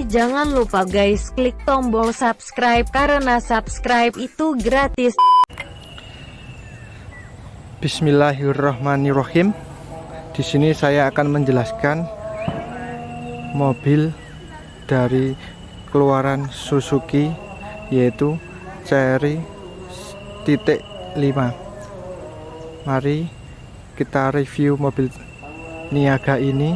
jangan lupa guys klik tombol subscribe karena subscribe itu gratis. Bismillahirrahmanirrahim. Di sini saya akan menjelaskan mobil dari keluaran Suzuki, yaitu Chery titik 5. Mari kita review mobil Niaga ini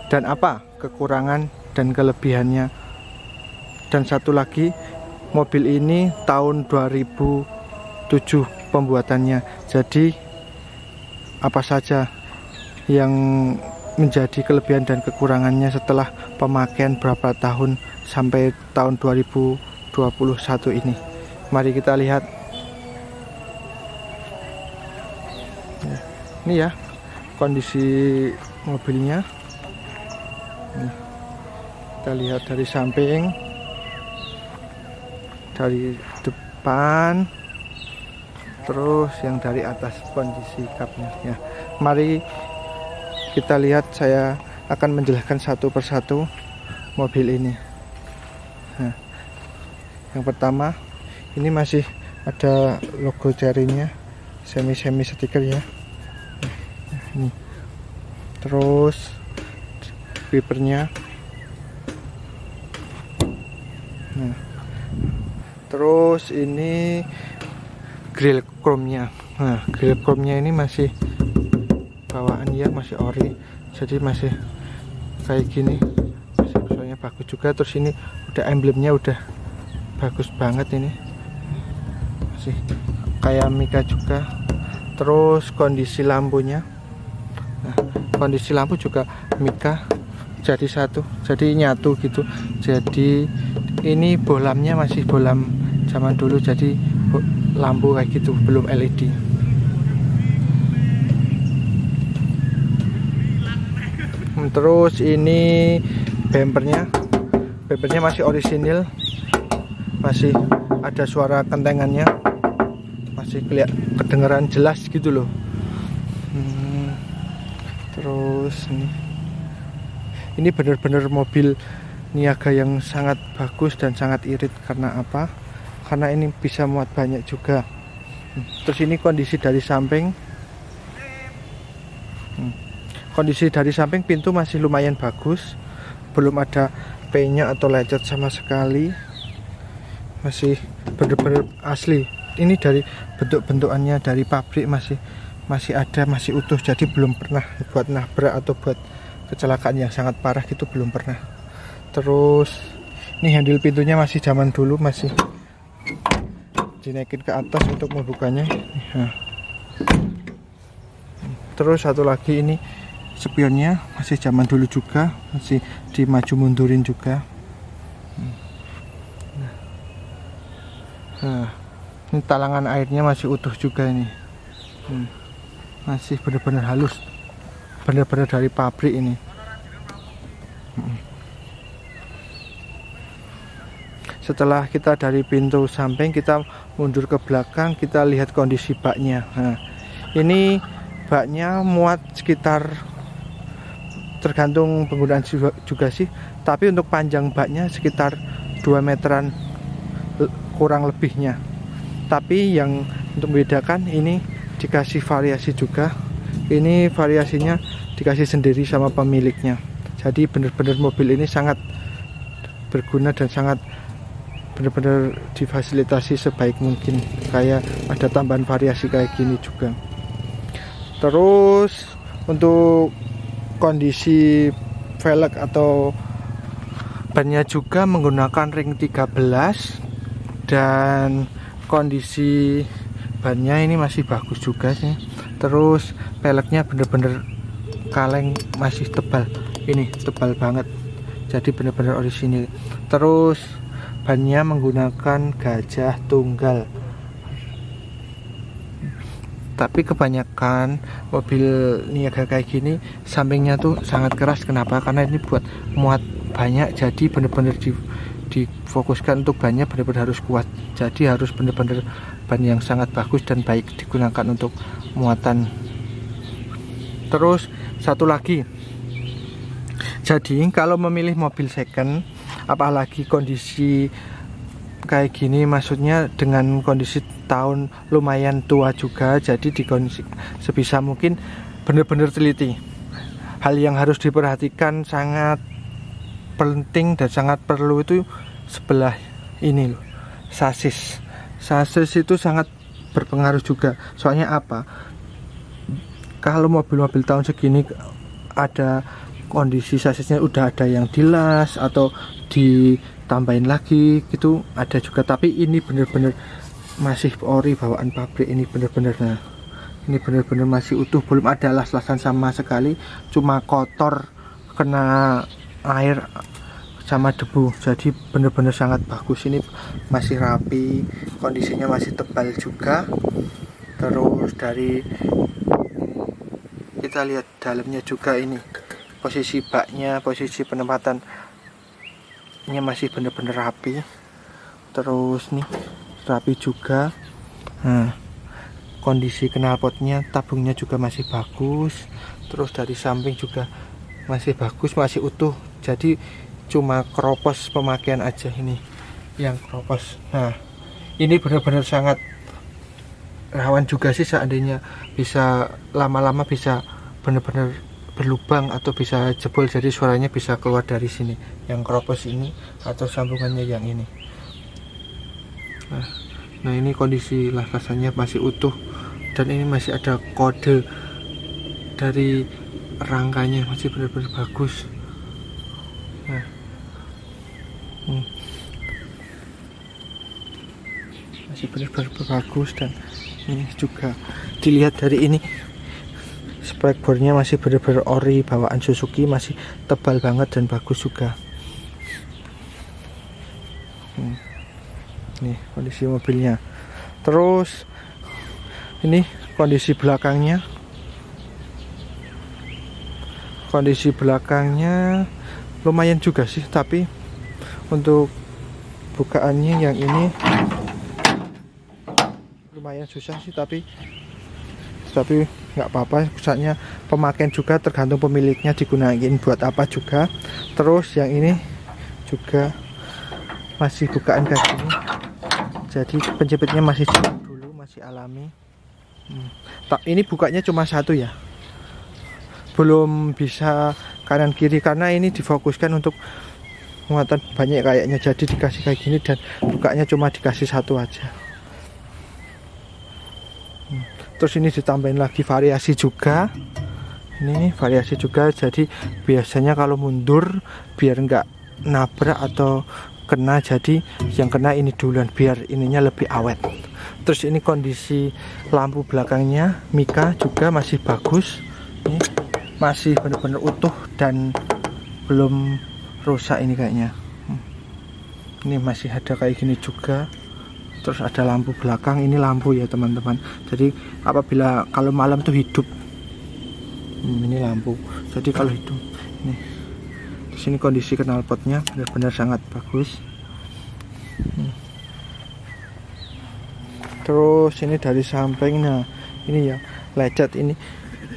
dan apa kekurangan dan kelebihannya. Dan satu lagi, mobil ini tahun 2007 pembuatannya. Jadi apa saja yang menjadi kelebihan dan kekurangannya setelah pemakaian berapa tahun sampai tahun 2021 ini. Mari kita lihat. Ini ya kondisi mobilnya. Kita lihat dari samping, dari depan, terus yang dari atas kondisi kapnya ya. Mari kita lihat, saya akan menjelaskan satu persatu mobil ini. Nah, yang pertama, ini masih ada logo Chery-nya, semi stiker ya. Ini. Terus wipernya. Nah, terus ini grill chrome-nya. Nah, grill chrome-nya ini masih bawaan ya, masih ori, jadi masih kayak gini, masih visualnya bagus juga. Terus ini udah emblemnya udah bagus banget, ini masih kayak Mika juga. Terus kondisi lampunya, nah, kondisi lampu juga Mika, jadi satu, jadi nyatu gitu. Jadi ini bolamnya masih bolam zaman dulu, jadi lampu kayak gitu, belum LED. Terus ini bumpernya masih orisinil, masih ada suara kentengannya, masih kedengeran jelas gitu loh. Terus ini bener-bener mobil Niaga yang sangat bagus dan sangat irit. Karena apa? Karena ini bisa muat banyak juga. Terus ini kondisi dari samping. Kondisi dari samping pintu masih lumayan bagus, belum ada penyak atau lecet sama sekali, masih bener-bener asli. Ini dari bentuk-bentukannya dari pabrik masih ada, masih utuh, jadi belum pernah buat nabrak atau buat kecelakaan yang sangat parah gitu, belum pernah. Terus ini handle pintunya masih zaman dulu, masih dinaikin ke atas untuk membukanya. Nah. Terus satu lagi, ini spionnya masih zaman dulu juga, masih dimaju mundurin juga. Nah, ini talangan airnya masih utuh juga ini. Masih benar-benar halus, benar-benar dari pabrik ini. Setelah kita dari pintu samping, kita mundur ke belakang, kita lihat kondisi baknya. Nah, ini baknya muat sekitar, tergantung penggunaan juga sih, tapi untuk panjang baknya sekitar 2 meteran kurang lebihnya. Tapi yang untuk membedakan, ini dikasih variasi juga. Ini variasinya dikasih sendiri sama pemiliknya. Jadi benar-benar mobil ini sangat berguna dan sangat benar-benar difasilitasi sebaik mungkin. Kayak ada tambahan variasi kayak gini juga. Terus untuk kondisi velg atau bannya juga menggunakan ring 13, dan kondisi bannya ini masih bagus juga sih. Terus peleknya bener-bener kaleng, masih tebal, ini tebal banget, jadi bener-bener orisinil. Terus bannya menggunakan gajah tunggal. Tapi kebanyakan mobil Niaga kayak gini sampingnya tuh sangat keras. Kenapa? Karena ini buat muat banyak, jadi bener-bener difokuskan untuk bannya bener-bener harus kuat. Jadi harus bener-bener ban yang sangat bagus dan baik digunakan untuk muatan. Terus satu lagi, jadi kalau memilih mobil second apalagi kondisi kayak gini, maksudnya dengan kondisi tahun lumayan tua juga, jadi di kondisi sebisa mungkin benar-benar teliti. Hal yang harus diperhatikan sangat penting dan sangat perlu itu sebelah ini loh, sasis itu sangat berpengaruh juga. Soalnya apa, kalau mobil-mobil tahun segini ada kondisi sasisnya udah ada yang dilas atau ditambahin lagi gitu, ada juga. Tapi ini bener-bener masih ori bawaan pabrik, ini bener-bener, nah ini bener-bener masih utuh, belum ada las-lasan sama sekali, cuma kotor kena air sama debu. Jadi bener-bener sangat bagus, ini masih rapi, kondisinya masih tebal juga. Terus dari kita lihat dalamnya juga, ini posisi baknya, posisi penempatannya masih bener-bener rapi. Terus nih rapi juga. Nah, kondisi knalpotnya, tabungnya juga masih bagus. Terus dari samping juga masih bagus, masih utuh. Jadi cuma keropos pemakaian aja ini yang keropos. Nah, ini benar-benar sangat rawan juga sih, seandainya bisa lama-lama bisa benar-benar berlubang atau bisa jebol, jadi suaranya bisa keluar dari sini yang keropos ini atau sambungannya yang ini. Nah ini kondisi las-lasannya masih utuh dan ini masih ada kode dari rangkanya, masih benar-benar bagus. Nah, masih benar-benar bagus. Dan ini juga dilihat dari ini, spekbornya masih benar-benar ori bawaan Suzuki, masih tebal banget dan bagus juga. Nih kondisi mobilnya. Terus ini kondisi belakangnya, lumayan juga sih, tapi untuk bukaannya yang ini lumayan susah sih, tapi nggak apa-apa, pusatnya pemakaian juga, tergantung pemiliknya digunain buat apa juga. Terus yang ini juga masih bukaan kayak gini, jadi penjepitnya masih dulu, masih alami. Ini bukanya cuma satu ya, belum bisa kanan kiri karena ini difokuskan untuk muatan banyak kayaknya, jadi dikasih kayak gini dan bukanya cuma dikasih satu aja. Terus ini ditambahin lagi variasi juga, ini variasi juga, jadi biasanya kalau mundur biar nggak nabrak atau kena, jadi yang kena ini duluan biar ininya lebih awet. Terus ini kondisi lampu belakangnya Mika juga masih bagus, ini masih benar-benar utuh dan belum rusak ini kayaknya. Ini masih ada kayak gini juga. Terus ada lampu belakang, ini lampu ya teman-teman, jadi apabila kalau malam tuh hidup. Ini lampu, jadi kalau hidup ini. Terus ini kondisi knalpotnya benar-benar sangat bagus. Terus ini dari samping, nah ini ya lecet, ini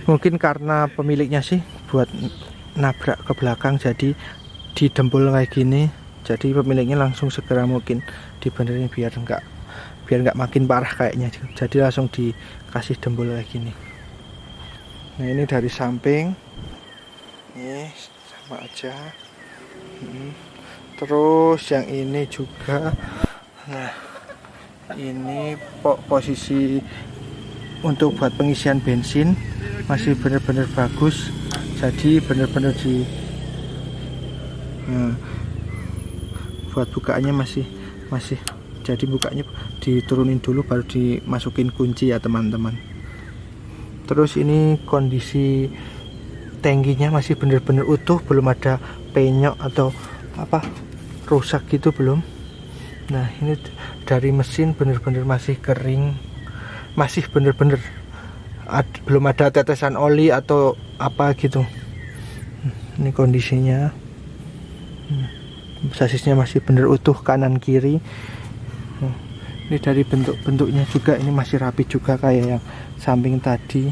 mungkin karena pemiliknya sih buat nabrak ke belakang, jadi didempul kayak gini, jadi pemiliknya langsung segera mungkin dibenerin biar nggak makin parah kayaknya, jadi langsung dikasih dempul kayak gini. Nah ini dari samping, ini sama aja. Terus yang ini juga, nah ini posisi untuk buat pengisian bensin masih benar-benar bagus, jadi benar-benar buat bukaannya masih jadi bukanya diturunin dulu baru dimasukin kunci ya teman-teman. Terus ini kondisi tangkinya masih benar-benar utuh, belum ada penyok atau apa rusak gitu, belum. Nah ini dari mesin benar-benar masih kering, masih benar-benar belum ada tetesan oli atau apa gitu. Ini kondisinya, sasisnya masih benar utuh kanan kiri. Ini dari bentuknya juga ini masih rapi juga kayak yang samping tadi.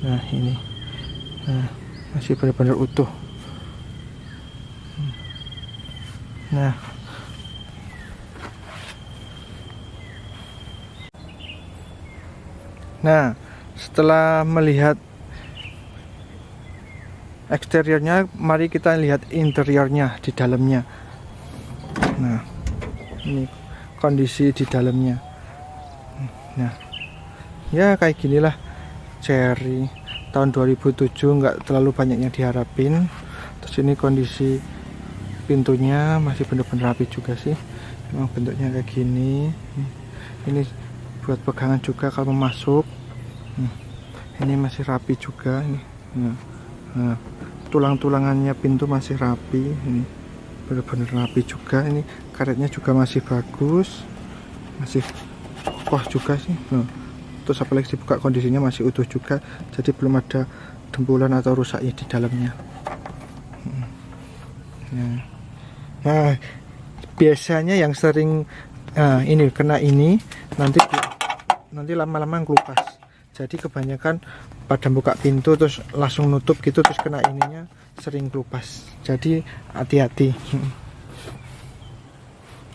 Nah ini, nah, masih benar-benar utuh. Nah, setelah melihat eksteriornya, mari kita lihat interiornya di dalamnya. Nah, ini kondisi di dalamnya. Nah, ya kayak ginilah Cherry tahun 2007, nggak terlalu banyak yang diharapin. Terus ini kondisi pintunya masih bener-bener rapi juga sih, memang bentuknya kayak gini. Ini buat pegangan juga kalau masuk. Ini masih rapi juga ini. Nah, tulang-tulangannya pintu masih rapi, ini bener-bener rapi juga. Ini karetnya juga masih bagus, masih kokoh juga sih. Terus apalagi dibuka kondisinya masih utuh juga, jadi belum ada dempulan atau rusaknya di dalamnya. Nah, biasanya yang sering ini kena ini nanti lama-lama ngelupas. Jadi kebanyakan pada buka pintu terus langsung nutup gitu, terus kena ininya sering kelupas. Jadi hati-hati.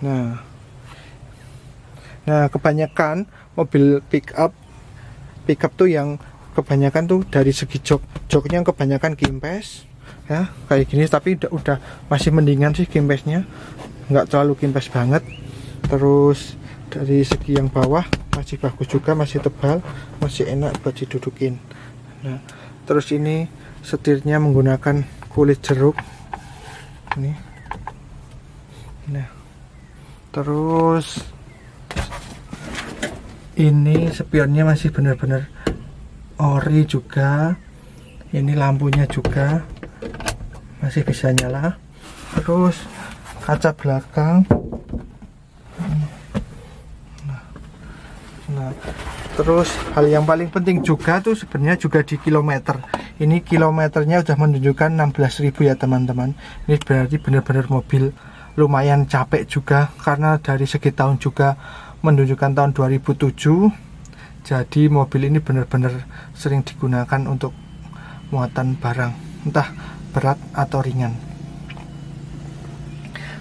Nah, kebanyakan mobil pick up tuh yang kebanyakan tuh dari segi joknya kebanyakan gimpes ya kayak gini, tapi udah masih mendingan sih gimpesnya, nggak terlalu gimpes banget. Terus dari segi yang bawah masih bagus juga, masih tebal, masih enak buat didudukin. Nah, terus ini setirnya menggunakan kulit jeruk ini. Nah, terus ini spionnya masih benar-benar ori juga. Ini lampunya juga masih bisa nyala. Terus kaca belakang. Nah, terus hal yang paling penting juga tuh sebenarnya juga di kilometer. Ini kilometernya sudah menunjukkan 16.000 ya teman-teman. Ini berarti benar-benar mobil lumayan capek juga, karena dari segi tahun juga menunjukkan tahun 2007. Jadi mobil ini benar-benar sering digunakan untuk muatan barang, entah berat atau ringan.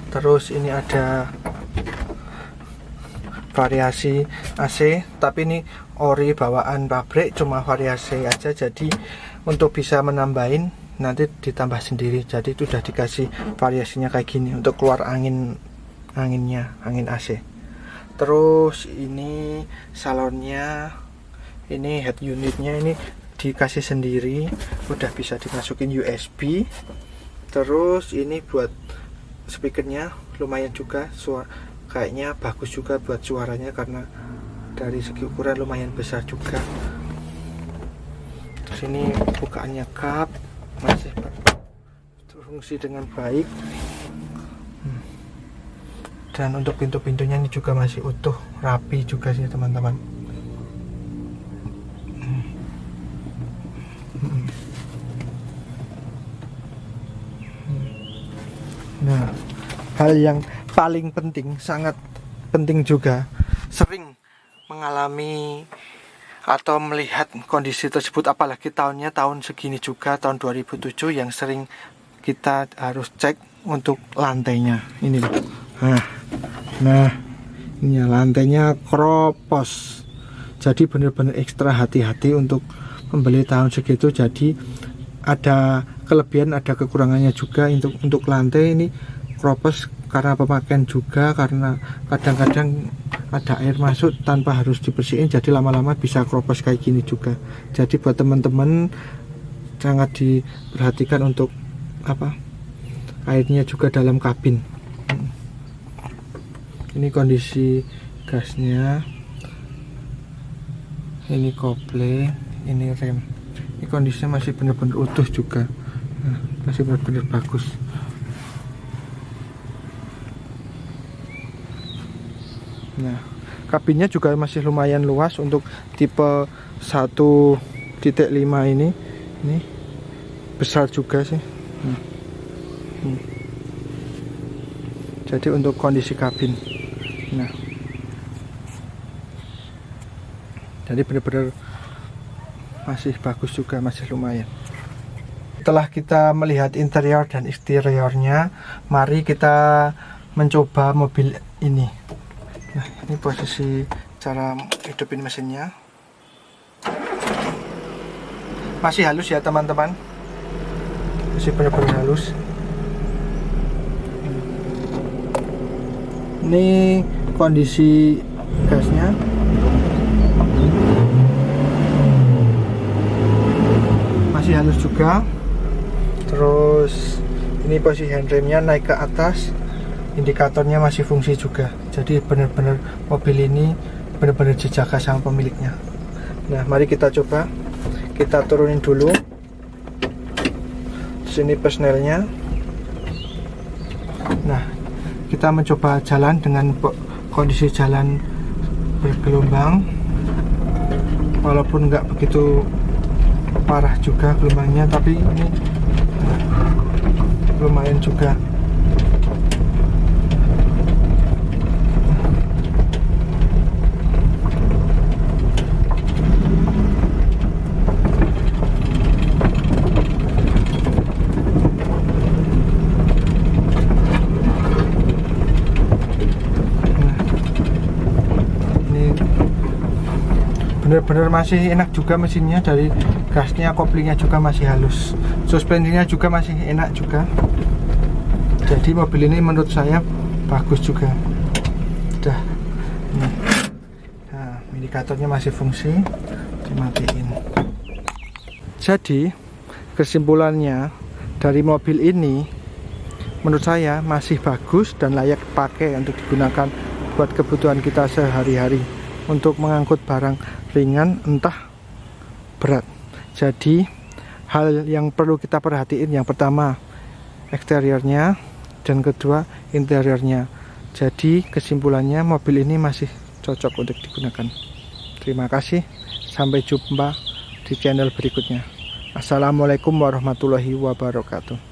Terus ini ada variasi AC, tapi ini ori bawaan pabrik, cuma variasi aja. Jadi untuk bisa menambahin nanti ditambah sendiri. Jadi itu udah dikasih variasinya kayak gini untuk keluar angin AC. Terus ini salonnya, ini head unitnya ini dikasih sendiri, udah bisa dimasukin USB. Terus ini buat speakernya lumayan juga, kayaknya bagus juga buat suaranya karena dari segi ukuran lumayan besar juga. Terus ini bukaannya kap masih berfungsi dengan baik. Dan untuk pintu-pintunya ini juga masih utuh, rapi juga sih teman-teman. Nah, hal yang paling penting, sangat penting juga, sering mengalami atau melihat kondisi tersebut, apalagi tahun segini juga, tahun 2007, yang sering kita harus cek untuk lantainya. Ini loh. Nah, ini lantainya kropos. Jadi benar-benar ekstra hati-hati untuk membeli tahun segitu. Jadi ada kelebihan, ada kekurangannya juga. Untuk lantai ini kropos karena pemakaian juga, karena kadang-kadang ada air masuk tanpa harus dibersihin, jadi lama-lama bisa kropos kayak gini juga. Jadi buat teman-teman sangat diperhatikan untuk airnya juga dalam kabin. Ini kondisi gasnya, ini kopling, ini rem. Ini kondisinya masih benar-benar utuh juga. Nah, masih benar-benar bagus. Nah, kabinnya juga masih lumayan luas untuk tipe 1.5 ini besar juga sih. Jadi untuk kondisi kabin, nah, jadi benar-benar masih bagus juga, masih lumayan. Setelah kita melihat interior dan eksteriornya, mari kita mencoba mobil ini. Nah, ini posisi cara hidupin mesinnya. Masih halus ya teman-teman, masih benar-benar halus. Ini kondisi gasnya. Masih halus juga. Terus ini posisi handremnya naik ke atas, indikatornya masih fungsi juga. Jadi benar-benar mobil ini benar-benar dijaga sama pemiliknya. Nah, mari kita coba. Kita turunin dulu. Sini pesnelnya. Nah, kita mencoba jalan dengan kondisi jalan bergelombang. Walaupun nggak begitu parah juga gelombangnya, tapi ini lumayan juga. Bener-bener masih enak juga mesinnya, dari gasnya, koplingnya juga masih halus, suspensinya juga masih enak juga. Jadi mobil ini menurut saya bagus juga. Udah, nah, indikatornya masih fungsi, dimatiin. Jadi kesimpulannya dari mobil ini menurut saya masih bagus dan layak pakai untuk digunakan buat kebutuhan kita sehari-hari, untuk mengangkut barang ringan entah berat. Jadi hal yang perlu kita perhatiin, yang pertama eksteriornya, dan kedua interiornya. Jadi kesimpulannya mobil ini masih cocok untuk digunakan. Terima kasih, sampai jumpa di channel berikutnya. Assalamualaikum warahmatullahi wabarakatuh.